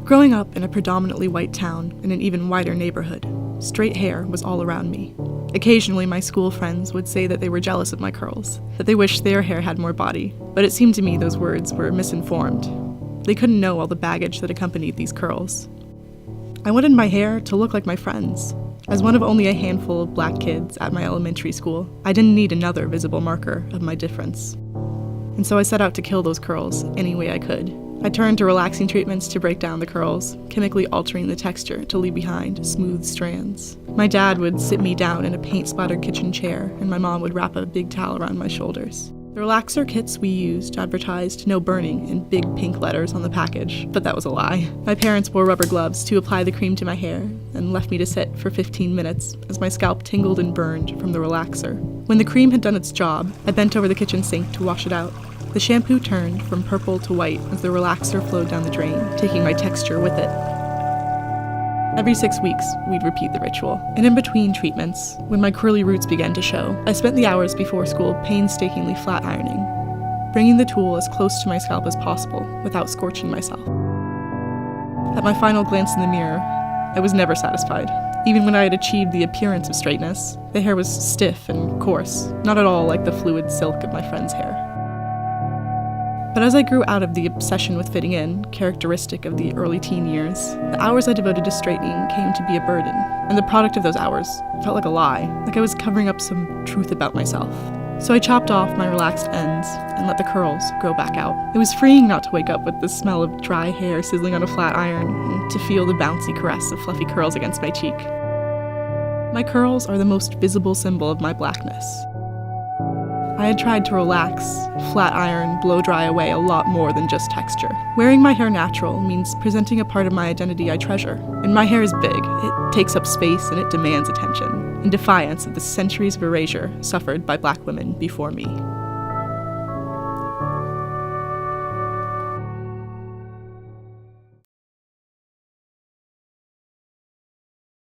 Growing up in a predominantly white town in an even whiter neighborhood, straight hair was all around me. Occasionally, my school friends would say that they were jealous of my curls, that they wished their hair had more body, but it seemed to me those words were misinformed. They couldn't know all the baggage that accompanied these curls. I wanted my hair to look like my friends. As one of only a handful of black kids at my elementary school, I didn't need another visible marker of my difference. And so I set out to kill those curls any way I could. I turned to relaxing treatments to break down the curls, chemically altering the texture to leave behind smooth strands. My dad would sit me down in a paint-splattered kitchen chair, and my mom would wrap a big towel around my shoulders. The relaxer kits we used advertised no burning in big pink letters on the package, but that was a lie. My parents wore rubber gloves to apply the cream to my hair and left me to sit for 15 minutes as my scalp tingled and burned from the relaxer. When the cream had done its job, I bent over the kitchen sink to wash it out. The shampoo turned from purple to white as the relaxer flowed down the drain, taking my texture with it. Every 6 weeks, we'd repeat the ritual. And in between treatments, when my curly roots began to show, I spent the hours before school painstakingly flat ironing, bringing the tool as close to my scalp as possible without scorching myself. At my final glance in the mirror, I was never satisfied. Even when I had achieved the appearance of straightness, the hair was stiff and coarse, not at all like the fluid silk of my friend's hair. But as I grew out of the obsession with fitting in, characteristic of the early teen years, the hours I devoted to straightening came to be a burden, and the product of those hours felt like a lie, like I was covering up some truth about myself. So I chopped off my relaxed ends and let the curls grow back out. It was freeing not to wake up with the smell of dry hair sizzling on a flat iron, and to feel the bouncy caress of fluffy curls against my cheek. My curls are the most visible symbol of my blackness. I had tried to relax, flat iron, blow dry away a lot more than just texture. Wearing my hair natural means presenting a part of my identity I treasure. And my hair is big, it takes up space, and it demands attention, in defiance of the centuries of erasure suffered by black women before me.